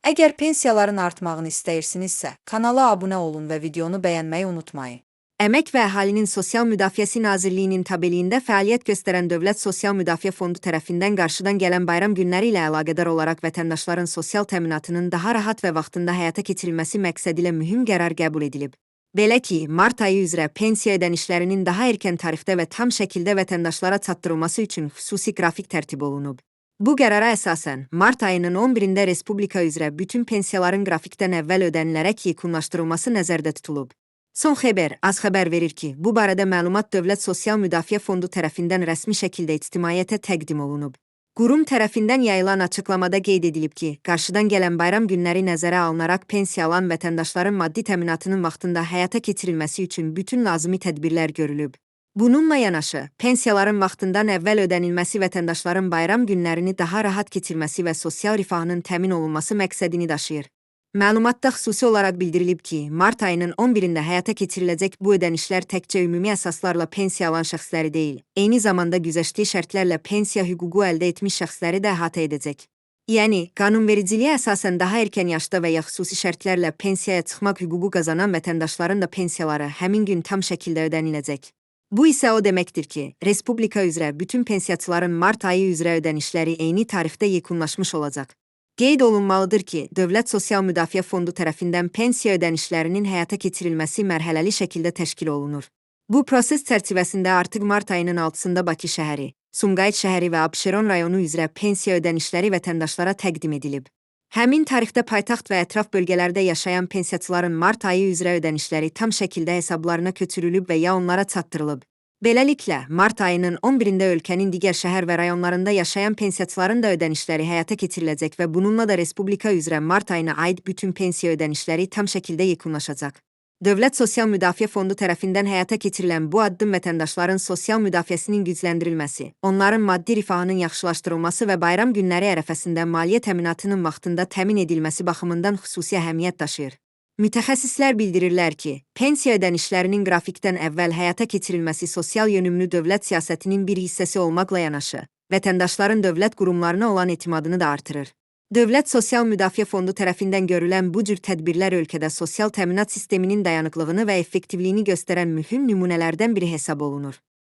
Əgər pensiyaların artmağını istəyirsinizsə, kanala abunə olun və videonu bəyənməyi unutmayın. Əmək və Əhalinin Sosial Müdafiəsi Nazirliyinin tabeliyində fəaliyyət göstərən Dövlət Sosial Müdafiə Fondu tərəfindən qarşıdan gələn bayram günləri ilə əlaqədar olaraq vətəndaşların sosial təminatının daha rahat və vaxtında həyata keçirilməsi məqsədilə mühüm qərar qəbul edilib. Belə ki, mart ayı üzrə pensiya ödənişlərinin daha erkən tarixdə və tam şəkildə vətəndaşlara çatdırılması üçün xüsusi qrafik tərtib olunub. Bu qərara əsasən, mart ayının 11-də Respublika üzrə bütün pensiyaların qrafikdən əvvəl ödənilərək yekunlaşdırılması nəzərdə tutulub. Son xəbər, az xəbər verir ki, bu barədə məlumat Dövlət Sosial Müdafiə Fondu tərəfindən rəsmi şəkildə ictimaiyyətə təqdim olunub. Qurum tərəfindən yayılan açıqlamada qeyd edilib ki, qarşıdan gələn bayram günləri nəzərə alınaraq pensiya alan vətəndaşların maddi təminatının vaxtında həyata keçirilməsi üçün bütün lazımi tədbirlər görülüb. Bununla yanaşı, pensiyaların vaxtından əvvəl ödənilməsi vətəndaşların bayram günlərini daha rahat keçirməsi və sosial rifahının təmin olunması məqsədini daşıyır. Məlumatda xüsusi olaraq bildirilib ki, mart ayının 11-də həyata keçiriləcək bu ödənişlər təkcə ümumi əsaslarla pensiya alan şəxsləri deyil, eyni zamanda güzəştli şərtlərlə pensiya hüququ əldə etmiş şəxsləri də əhatə edəcək. Yəni, qanunvericiliyə əsasən daha erkən yaşda və ya xüsusi şərtlərlə pensiyaya çıxmaq hüququ qazanan vətəndaşların da pensiyaları həmin gün tam şəkildə ödəniləcək. Bu isə o deməkdir ki, Respublika üzrə bütün pensiyaçıların mart ayı üzrə ödənişləri eyni tarixdə yekunlaşmış olacaq. Qeyd olunmalıdır ki, Dövlət Sosial Müdafiə Fondu tərəfindən pensiya ödənişlərinin həyata keçirilməsi mərhələli şəkildə təşkil olunur. Bu proses çərçivəsində artıq mart ayının 6-sında Bakı şəhəri, Sumqayıt şəhəri və Abşeron rayonu üzrə pensiya ödənişləri vətəndaşlara təqdim edilib. Həmin tarixdə paytaxt və ətraf bölgələrdə yaşayan pensiyaçıların mart ayı üzrə ödənişləri tam şəkildə hesablarına köçürülüb və ya onlara çatdırılıb. Beləliklə, mart ayının 11-də ölkənin digər şəhər və rayonlarında yaşayan pensiyaçıların da ödənişləri həyata keçiriləcək və bununla da Respublika üzrə mart ayına aid bütün pensiya ödənişləri tam şəkildə yekunlaşacaq. Dövlət Sosial Müdafiə Fondu tərəfindən həyata keçirilən bu addım vətəndaşların sosial müdafiəsinin gücləndirilməsi, onların maddi rifahının yaxşılaşdırılması və bayram günləri ərəfəsində maliyyə təminatının vaxtında təmin edilməsi baxımından xüsusi əhəmiyyət daşıyır. Mütəxəssislər bildirirlər ki, pensiya ödənişlərinin qrafikdən əvvəl həyata keçirilməsi sosial yönümlü dövlət siyasətinin bir hissəsi olmaqla yanaşı, vətəndaşların dövlət qurumlarına olan etimadını da artırır. Dövlət Sosial Müdafiə Fondu tərəfindən görülən bu cür tədbirlər ölkədə sosial təminat sisteminin dayanıqlığını və effektivliyini göstərən mühüm nümunələrdən biri hesab olunur.